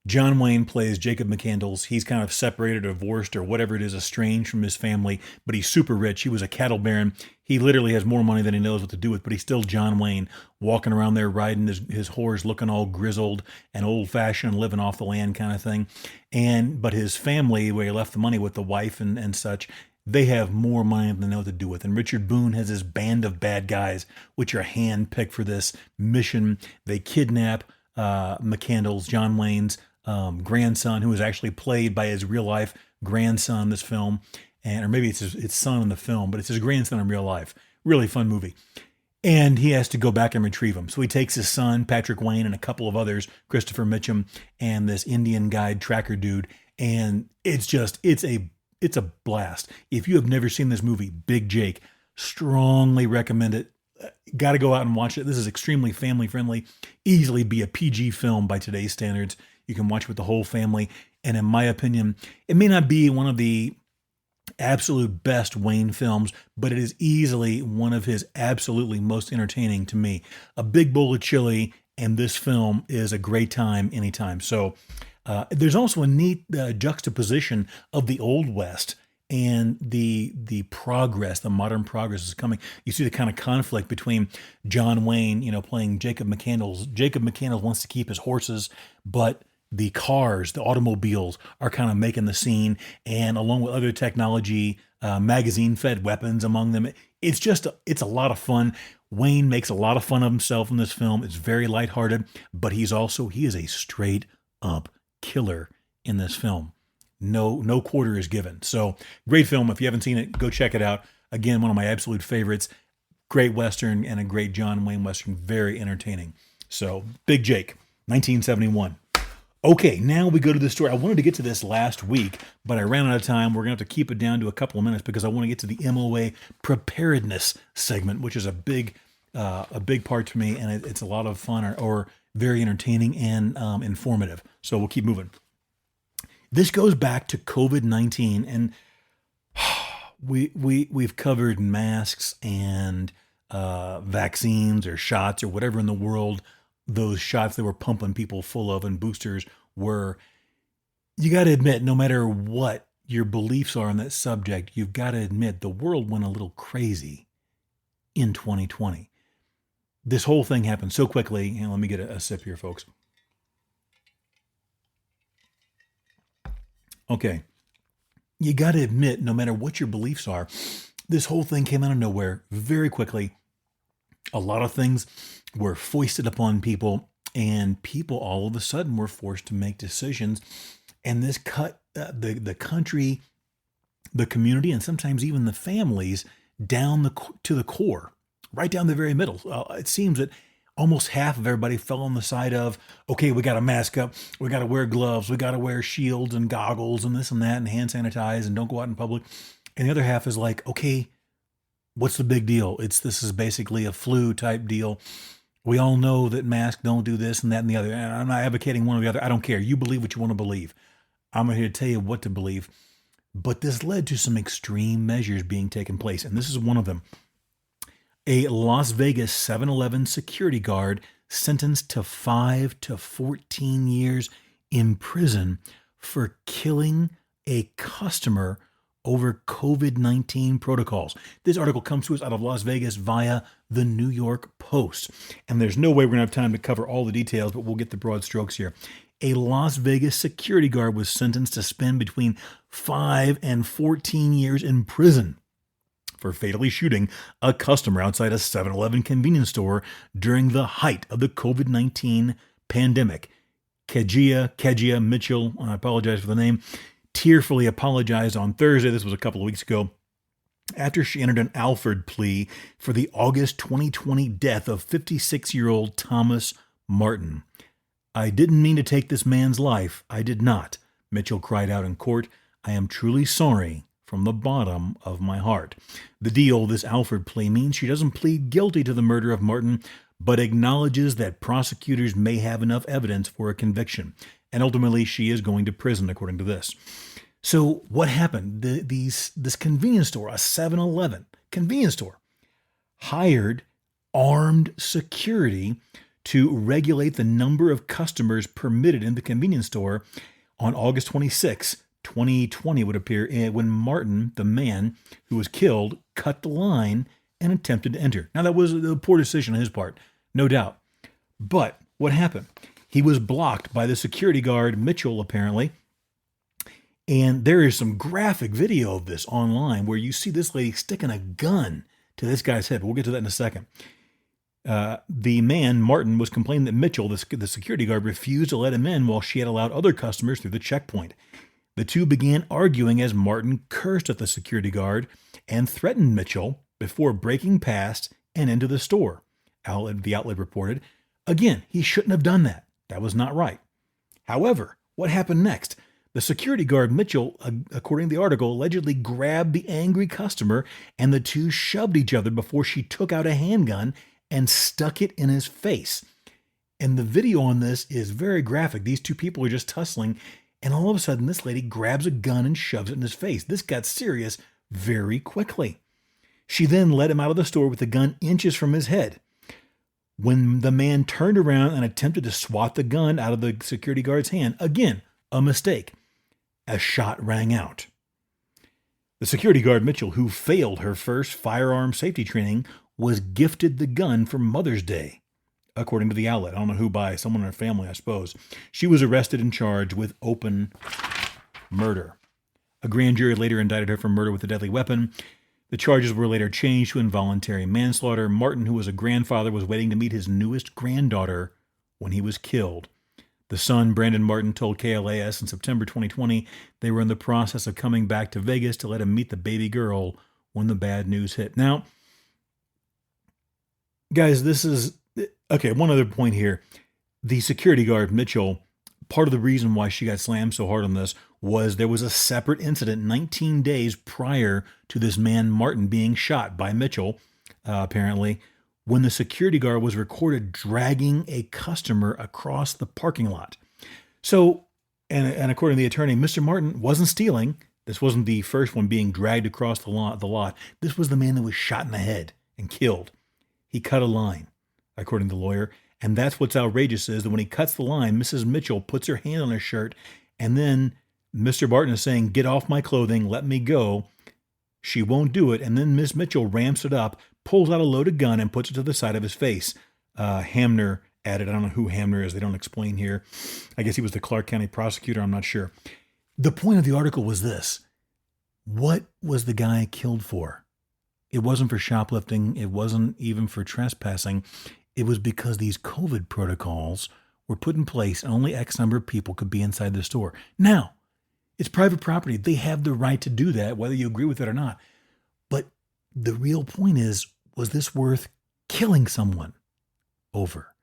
John Wayne plays Jacob McCandles. He's kind of separated, divorced, or whatever it is, estranged from his family, but he's super rich. He was a cattle baron. He literally has more money than he knows what to do with, but he's still John Wayne, walking around there riding his horse, looking all grizzled and old-fashioned, living off the land kind of thing. But his family, where he left the money with the wife and such, they have more money than they know what to do with. And Richard Boone has his band of bad guys, which are handpicked for this mission. They kidnap McCandles, John Wayne's grandson, who is actually played by his real life grandson in this film, or maybe it's his son in the film, but it's his grandson in real life. Really fun movie. And he has to go back and retrieve him. So he takes his son, Patrick Wayne, and a couple of others, Christopher Mitchum, and this Indian guide tracker dude. And it's a blast. If you have never seen this movie, Big Jake, strongly recommend it. Got to go out and watch it. This is extremely family friendly, easily be a PG film by today's standards. You can watch it with the whole family. And in my opinion, it may not be one of the absolute best Wayne films, but it is easily one of his absolutely most entertaining to me. A big bowl of chili, and this film is a great time anytime. So there's also a neat juxtaposition of the Old West and the progress, the modern progress is coming. You see the kind of conflict between John Wayne, playing Jacob McCandles. Jacob McCandles wants to keep his horses, but the cars, the automobiles are kind of making the scene, and along with other technology, magazine-fed weapons among them. It's a lot of fun. Wayne makes a lot of fun of himself in this film. It's very lighthearted, but he is a straight up killer in this film. No quarter is given. So great film. If you haven't seen it, go check it out. Again, one of my absolute favorites. Great Western and a great John Wayne Western. Very entertaining. So Big Jake, 1971. Okay, now we go to the story. I wanted to get to this last week, but I ran out of time. We're going to have to keep it down to a couple of minutes because I want to get to the MOA preparedness segment, which is a big part to me, and it's a lot of fun or very entertaining and informative. So we'll keep moving. This goes back to COVID-19, and we've covered masks and vaccines or shots or whatever in the world those shots they were pumping people full of and boosters were. You got to admit, no matter what your beliefs are on that subject, you've got to admit the world went a little crazy in 2020. This whole thing happened so quickly. And let me get a sip here, folks. Okay. You got to admit, no matter what your beliefs are, this whole thing came out of nowhere very quickly. A lot of things were foisted upon people, and people all of a sudden were forced to make decisions. And this cut the country, the community, and sometimes even the families down to the core, right down the very middle. It seems that almost half of everybody fell on the side of, okay, we got to mask up, we got to wear gloves, we got to wear shields and goggles and this and that and hand sanitize and don't go out in public. And the other half is like, okay, what's the big deal? This is basically a flu type deal. We all know that masks don't do this and that and the other. And I'm not advocating one or the other. I don't care. You believe what you want to believe. I'm here to tell you what to believe. But this led to some extreme measures being taken place. And this is one of them. A Las Vegas 7-Eleven security guard sentenced to 5 to 14 years in prison for killing a customer over COVID-19 protocols. This article comes to us out of Las Vegas via the New York Post. And there's no way we're going to have time to cover all the details, but we'll get the broad strokes here. A Las Vegas security guard was sentenced to spend between 5 and 14 years in prison for fatally shooting a customer outside a 7-Eleven convenience store during the height of the COVID-19 pandemic. Kejia Mitchell, I apologize for the name, tearfully apologized on Thursday, this was a couple of weeks ago, after she entered an Alford plea for the August 2020 death of 56-year-old Thomas Martin. "I didn't mean to take this man's life. I did not," Mitchell cried out in court. "I am truly sorry from the bottom of my heart." The deal, this Alford plea, means she doesn't plead guilty to the murder of Martin, but acknowledges that prosecutors may have enough evidence for a conviction. And ultimately, she is going to prison, according to this. So what happened? This convenience store, a 7-Eleven convenience store, hired armed security to regulate the number of customers permitted in the convenience store on August 26, 2020 would appear, when Martin, the man who was killed, cut the line and attempted to enter. Now, that was a poor decision on his part, no doubt. But what happened? He was blocked by the security guard, Mitchell, apparently. And there is some graphic video of this online where you see this lady sticking a gun to this guy's head. We'll get to that in a second. The man, Martin, was complaining that Mitchell, the security guard, refused to let him in while she had allowed other customers through the checkpoint. The two began arguing as Martin cursed at the security guard and threatened Mitchell before breaking past and into the store. The outlet reported. Again, he shouldn't have done that. That was not right. However, what happened next? The security guard, Mitchell, according to the article, allegedly grabbed the angry customer and the two shoved each other before she took out a handgun and stuck it in his face. And the video on this is very graphic. These two people are just tussling, and all of a sudden this lady grabs a gun and shoves it in his face. This got serious very quickly. She then led him out of the store with the gun inches from his head. When the man turned around and attempted to swat the gun out of the security guard's hand, again, a mistake. A shot rang out. The security guard, Mitchell, who failed her first firearm safety training, was gifted the gun for Mother's Day, according to the outlet. I don't know who by, someone in her family, I suppose. She was arrested and charged with open murder. A grand jury later indicted her for murder with a deadly weapon. The charges were later changed to involuntary manslaughter. Martin, who was a grandfather, was waiting to meet his newest granddaughter when he was killed. The son, Brandon Martin, told KLAS in September 2020 they were in the process of coming back to Vegas to let him meet the baby girl when the bad news hit. Now, guys, this is... Okay, one other point here. The security guard, Mitchell, part of the reason why she got slammed so hard on this was there was a separate incident 19 days prior to this man, Martin, being shot by Mitchell, apparently, when the security guard was recorded dragging a customer across the parking lot. So, and according to the attorney, Mr. Martin wasn't stealing. This wasn't the first one being dragged across the lot. This was the man that was shot in the head and killed. He cut a line, according to the lawyer. And that's what's outrageous is that when he cuts the line, Mrs. Mitchell puts her hand on his shirt, and then Mr. Martin is saying, "Get off my clothing, let me go." She won't do it, and then Miss Mitchell ramps it up, pulls out a loaded gun, and puts it to the side of his face. Hamner added, I don't know who Hamner is, they don't explain here. I guess he was the Clark County prosecutor, I'm not sure. The point of the article was this. What was the guy killed for? It wasn't for shoplifting. It wasn't even for trespassing. It was because these COVID protocols were put in place and only X number of people could be inside the store. Now, It's private property. They have the right to do that, whether you agree with it or not. But the real point is, was this worth killing someone over?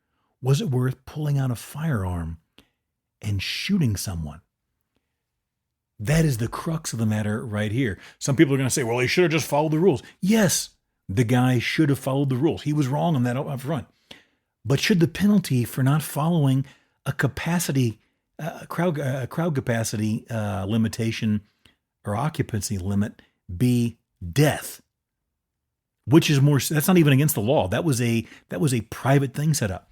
Was it worth pulling out a firearm and shooting someone? That is the crux of the matter right here. Some people are going to say, well, he should have just followed the rules. Yes, the guy should have followed the rules. He was wrong on that up front. But should the penalty for not following a crowd capacity limitation or occupancy limit be death? Which is more, that's not even against the law. That was a private thing set up.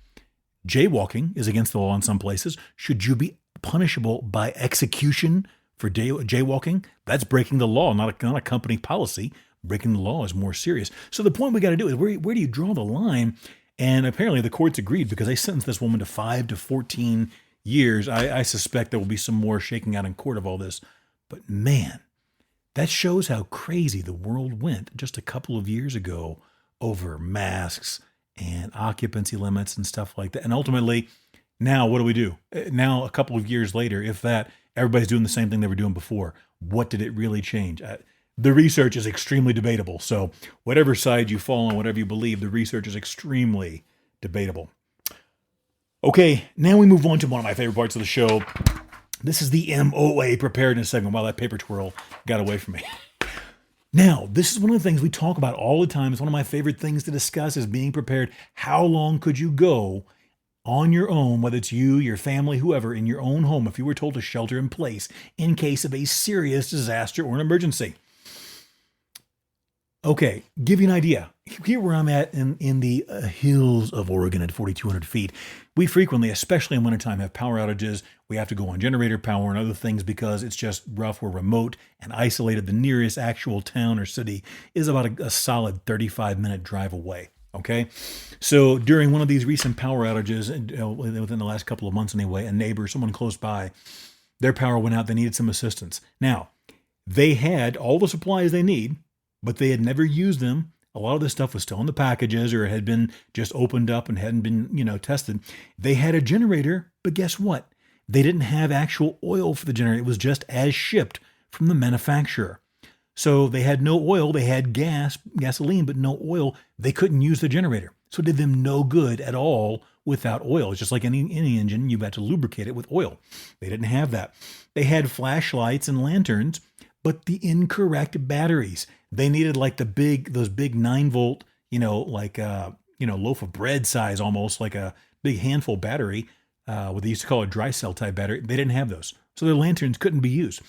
Jaywalking is against the law in some places. Should you be punishable by execution for jaywalking? That's breaking the law, not a company policy. Breaking the law is more serious. So the point we got to do is where do you draw the line? And apparently the courts agreed because they sentenced this woman to 5 to 14 years. I suspect there will be some more shaking out in court of all this. But man, that shows how crazy the world went just a couple of years ago over masks and occupancy limits and stuff like that. And ultimately, now what do we do? Now, a couple of years later, if that, everybody's doing the same thing they were doing before. What did it really change? The research is extremely debatable. So whatever side you fall on, whatever you believe, the research is extremely debatable. Okay, now we move on to one of my favorite parts of the show. This is the MOA preparedness segment. Wow, that paper twirl got away from me. Now, this is one of the things we talk about all the time. It's one of my favorite things to discuss is being prepared. How long could you go on your own, whether it's you, your family, whoever, in your own home, if you were told to shelter in place in case of a serious disaster or an emergency? Okay, give you an idea. Here where I'm at in the hills of Oregon at 4,200 feet, we frequently, especially in wintertime, have power outages. We have to go on generator power and other things because it's just rough. We're remote and isolated. The nearest actual town or city is about a solid 35-minute drive away. Okay, so during one of these recent power outages, within the last couple of months anyway, a neighbor, someone close by, their power went out. They needed some assistance. Now, they had all the supplies they need, but they had never used them. A lot of this stuff was still in the packages or had been just opened up and hadn't been, tested. They had a generator, but guess what? They didn't have actual oil for the generator. It was just as shipped from the manufacturer. So they had no oil. They had gasoline, but no oil. They couldn't use the generator. So it did them no good at all without oil. It's just like any engine. You've got to lubricate it with oil. They didn't have that. They had flashlights and lanterns, but the incorrect batteries. They needed like those big 9-volt, loaf of bread size, almost like a big handful battery, what they used to call a dry cell type battery. They didn't have those. So their lanterns couldn't be used.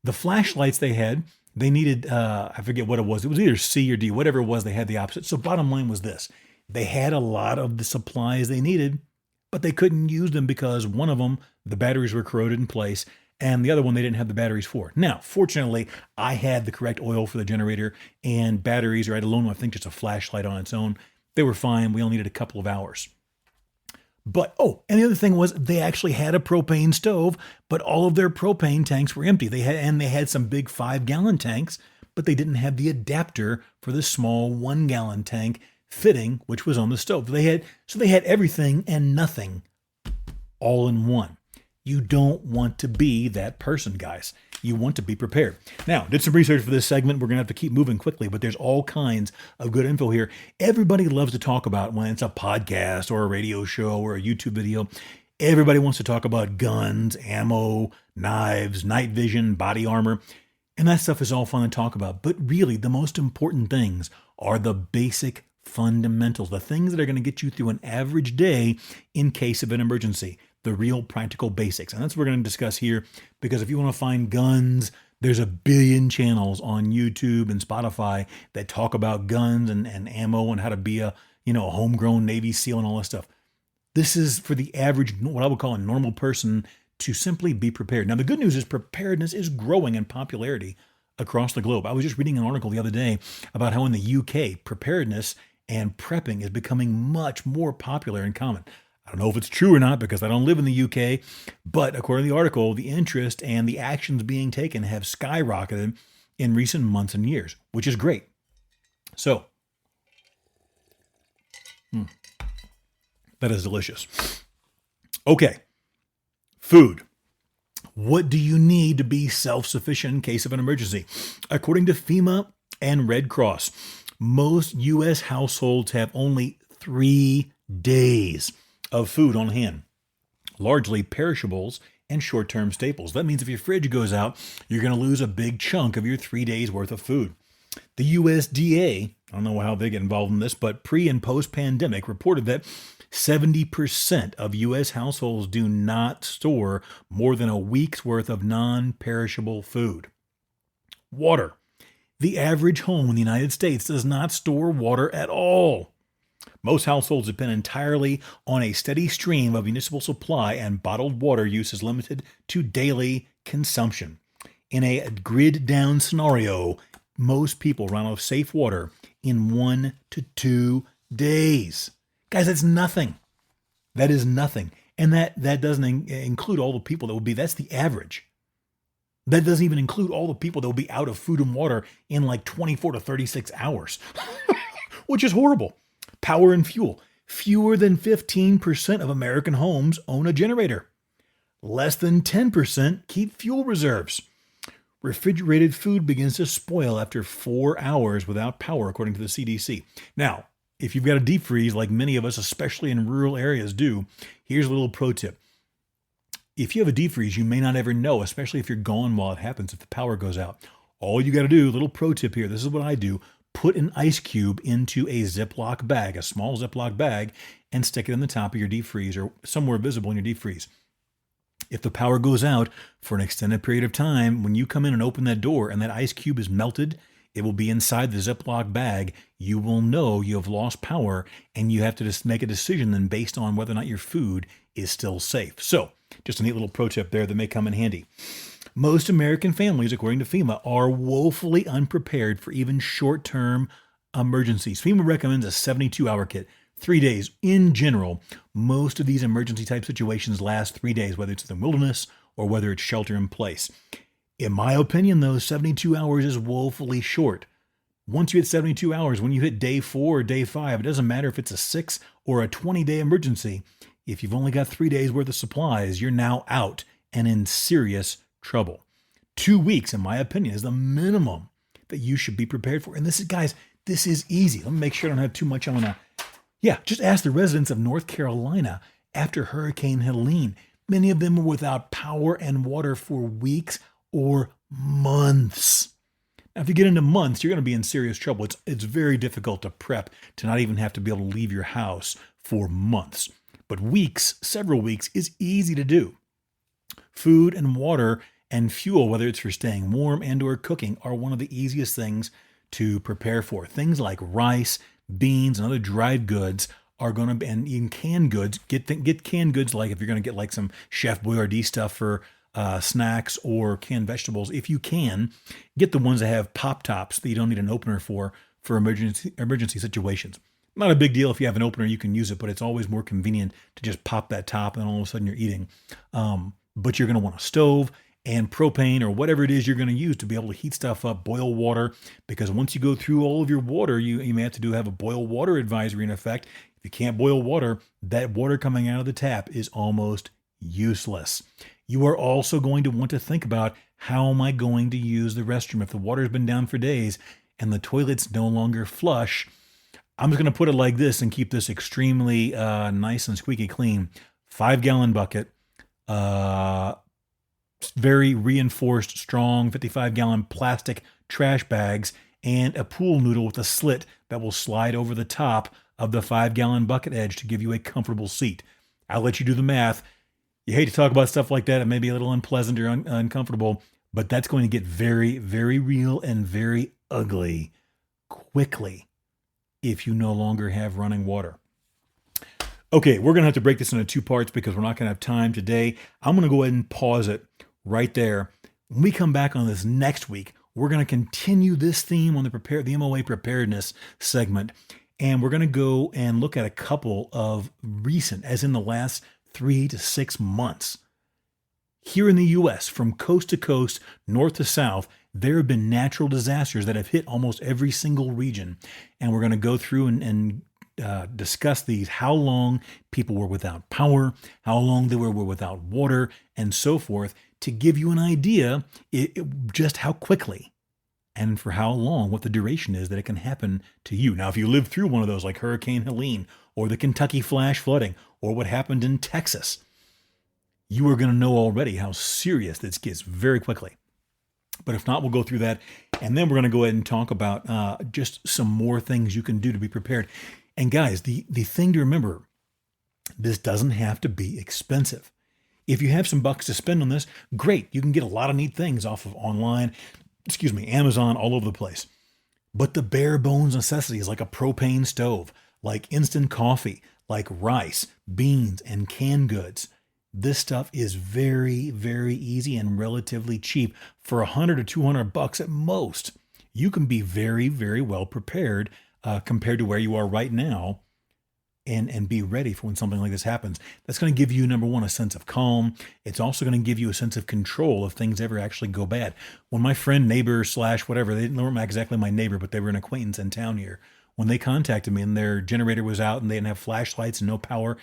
The flashlights they had, they needed, I forget what it was. It was either C or D, whatever it was, they had the opposite. So bottom line was this. They had a lot of the supplies they needed, but they couldn't use them because one of them, the batteries were corroded in place, and the other one they didn't have the batteries for. Now, fortunately, I had the correct oil for the generator and batteries, or I had a loan, I think just a flashlight on its own. They were fine. We only needed a couple of hours. But, and the other thing was they actually had a propane stove, but all of their propane tanks were empty. They had some big 5-gallon tanks, but they didn't have the adapter for the small 1-gallon tank fitting, which was on the stove. They had everything and nothing all in one. You don't want to be that person, guys. You want to be prepared. Now, did some research for this segment. We're going to have to keep moving quickly, but there's all kinds of good info here. Everybody loves to talk about when it's a podcast or a radio show or a YouTube video. Everybody wants to talk about guns, ammo, knives, night vision, body armor. And that stuff is all fun to talk about. But really, the most important things are the basic fundamentals, the things that are going to get you through an average day in case of an emergency. The real practical basics. And that's what we're going to discuss here, because if you want to find guns, there's a billion channels on YouTube and Spotify that talk about guns and ammo and how to be a homegrown Navy SEAL and all that stuff. This is for the average, what I would call a normal person, to simply be prepared. Now, the good news is preparedness is growing in popularity across the globe. I was just reading an article the other day about how in the UK, preparedness and prepping is becoming much more popular and common. I don't know if it's true or not because I don't live in the UK, but according to the article, the interest and the actions being taken have skyrocketed in recent months and years, which is great. So, that is delicious. Okay, food. What do you need to be self-sufficient in case of an emergency? According to FEMA and Red Cross, most U.S. households have only 3 days of food on hand, largely perishables and short-term staples. That means if your fridge goes out, you're going to lose a big chunk of your 3 days worth of food. The USDA, I don't know how they get involved in this, but pre and post-pandemic reported that 70% of U.S. households do not store more than a week's worth of non-perishable food. Water. The average home in the United States does not store water at all. Most households depend entirely on a steady stream of municipal supply, and bottled water use is limited to daily consumption. In a grid-down scenario, most people run out of safe water in 1 to 2 days. Guys, that's nothing. That is nothing. And that doesn't include all the people that will be, that's the average. That doesn't even include all the people that will be out of food and water in like 24 to 36 hours, which is horrible. Power and fuel. Fewer than 15% of American homes own a generator. Less than 10% keep fuel reserves. Refrigerated food begins to spoil after 4 hours without power, according to the CDC. Now, if you've got a deep freeze, like many of us, especially in rural areas, do, here's a little pro tip. If you have a deep freeze, you may not ever know, especially if you're gone while it happens, if the power goes out. All you got to do, little pro tip here, this is what I do, put an ice cube into a Ziploc bag, a small Ziploc bag, and stick it in the top of your deep freeze or somewhere visible in your deep freeze. If the power goes out for an extended period of time, when you come in and open that door and that ice cube is melted, it will be inside the Ziploc bag. You will know you have lost power, and you have to just make a decision then based on whether or not your food is still safe. So, just a neat little pro tip there that may come in handy. Most American families, according to FEMA, are woefully unprepared for even short-term emergencies. FEMA recommends a 72-hour kit, 3 days. In general, most of these emergency-type situations last 3 days, whether it's in the wilderness or whether it's shelter in place. In my opinion, though, 72 hours is woefully short. Once you hit 72 hours, when you hit day 4 or day 5, it doesn't matter if it's a 6 or a 20-day emergency. If you've only got 3 days worth of supplies, you're now out and in serious trouble. 2 weeks, in my opinion, is the minimum that you should be prepared for. And this is, guys, this is easy. Let me make sure I don't have too much on just ask the residents of North Carolina after Hurricane Helene. Many of them were without power and water for weeks or months. Now, if you get into months, you're going to be in serious trouble. It's very difficult to prep to not even have to be able to leave your house for months. But weeks, several weeks, is easy to do. Food and water and fuel, whether it's for staying warm and or cooking, are one of the easiest things to prepare for. Things like rice, beans, and other dried goods are going to be, and even canned goods, get canned goods, like if you're going to get like some Chef Boyardee stuff for snacks or canned vegetables. If you can, get the ones that have pop tops that you don't need an opener for emergency situations. Not a big deal if you have an opener, you can use it, but it's always more convenient to just pop that top and all of a sudden you're eating. But you're going to want a stove and propane or whatever it is you're going to use to be able to heat stuff up, boil water, because once you go through all of your water, you may have to have a boil water advisory in effect. If you can't boil water, that water coming out of the tap is almost useless. You are also going to want to think about, how am I going to use the restroom? If the water's been down for days and the toilet's no longer flush, I'm just going to put it like this and keep this extremely nice and squeaky clean. 5-gallon bucket, very reinforced, strong 55-gallon plastic trash bags, and a pool noodle with a slit that will slide over the top of the 5-gallon bucket edge to give you a comfortable seat. I'll let you do the math. You hate to talk about stuff like that. It may be a little unpleasant or uncomfortable, but that's going to get very, very real and very ugly quickly if you no longer have running water. Okay, we're going to have to break this into 2 parts because we're not going to have time today. I'm going to go ahead and pause it right there. When we come back on this next week, we're going to continue this theme on the MOA preparedness segment, and we're going to go and look at a couple of recent, as in the last 3 to 6 months. Here in the U.S., from coast to coast, north to south, there have been natural disasters that have hit almost every single region. And we're going to go through and discuss these, how long people were without power, how long they were without water, and so forth, to give you an idea just how quickly and for how long, what the duration is that it can happen to you. Now, if you live through one of those like Hurricane Helene or the Kentucky flash flooding or what happened in Texas, you are going to know already how serious this gets very quickly. But if not, we'll go through that. And then we're going to go ahead and talk about just some more things you can do to be prepared. And guys, the thing to remember, this doesn't have to be expensive. If you have some bucks to spend on this, great. You can get a lot of neat things off of Amazon, all over the place. But the bare bones necessities like a propane stove, like instant coffee, like rice, beans, and canned goods, this stuff is very, very easy and relatively cheap. For $100 or $200 at most, you can be very, very well prepared compared to where you are right now and be ready for when something like this happens. That's going to give you, number one, a sense of calm. It's also going to give you a sense of control if things ever actually go bad. When my friend, neighbor / whatever, they weren't exactly my neighbor, but they were an acquaintance in town here. When they contacted me and their generator was out and they didn't have flashlights and no power,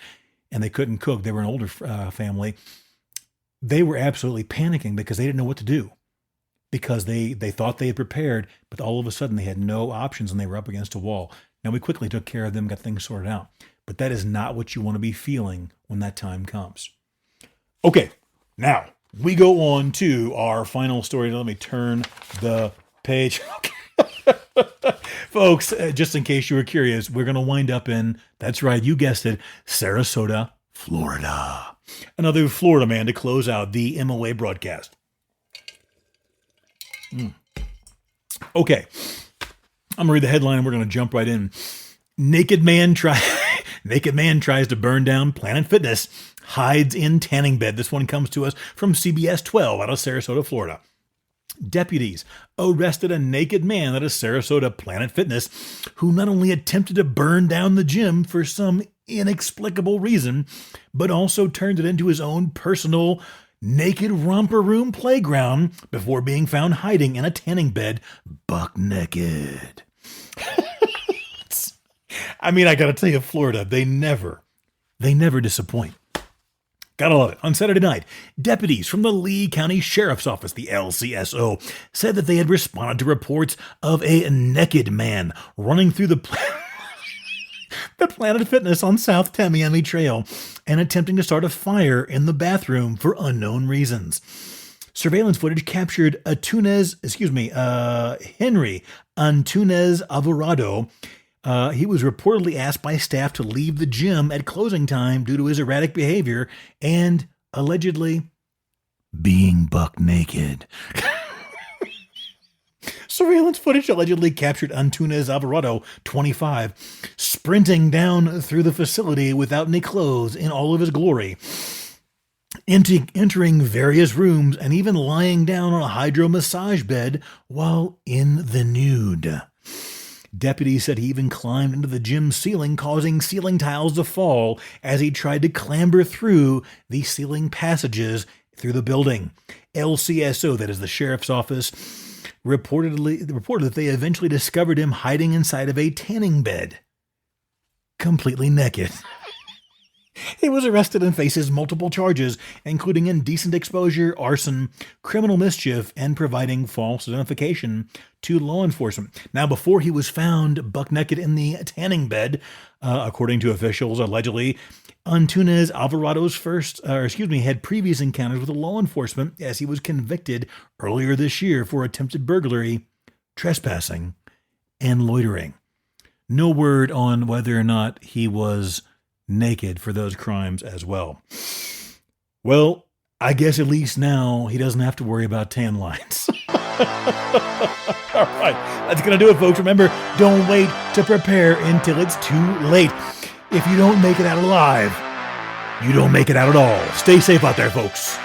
and they couldn't cook, they were an older family, they were absolutely panicking because they didn't know what to do. Because they thought they had prepared, but all of a sudden they had no options and they were up against a wall. Now, we quickly took care of them, got things sorted out. But that is not what you want to be feeling when that time comes. Okay, now we go on to our final story. Let me turn the page. Folks, just in case you were curious, we're going to wind up in, that's right, you guessed it, Sarasota, Florida. Another Florida man to close out the MOA broadcast. Okay, I'm going to read the headline and we're going to jump right in. Naked man tries to burn down Planet Fitness, hides in tanning bed. This one comes to us from CBS 12 out of Sarasota, Florida. Deputies arrested a naked man at a Sarasota Planet Fitness who not only attempted to burn down the gym for some inexplicable reason, but also turned it into his own personal naked romper room playground before being found hiding in a tanning bed, buck naked. I mean, I gotta tell you, Florida, they never disappoint. Gotta love it. On Saturday night, deputies from the Lee County Sheriff's Office, the LCSO, said that they had responded to reports of a naked man running through the Planet Fitness on South Tamiami Trail and attempting to start a fire in the bathroom for unknown reasons. Surveillance footage captured Henry Antunes Alvarado. He was reportedly asked by staff to leave the gym at closing time due to his erratic behavior and allegedly being buck naked. Surveillance footage allegedly captured Antunes Alvarado, 25, sprinting down through the facility without any clothes in all of his glory, entering various rooms and even lying down on a hydro massage bed while in the nude. Deputies said he even climbed into the gym ceiling, causing ceiling tiles to fall as he tried to clamber through the ceiling passages through the building. LCSO, that is the sheriff's office, reported that they eventually discovered him hiding inside of a tanning bed, completely naked. He was arrested and faces multiple charges, including indecent exposure, arson, criminal mischief, and providing false identification to law enforcement. Now, before he was found buck naked in the tanning bed, according to officials, allegedly, Antunes Alvarado's had previous encounters with law enforcement as he was convicted earlier this year for attempted burglary, trespassing, and loitering. No word on whether or not he was naked for those crimes as well. Well, I guess at least now he doesn't have to worry about tan lines. All right, that's going to do it, folks. Remember, don't wait to prepare until it's too late. If you don't make it out alive, you don't make it out at all. Stay safe out there, folks.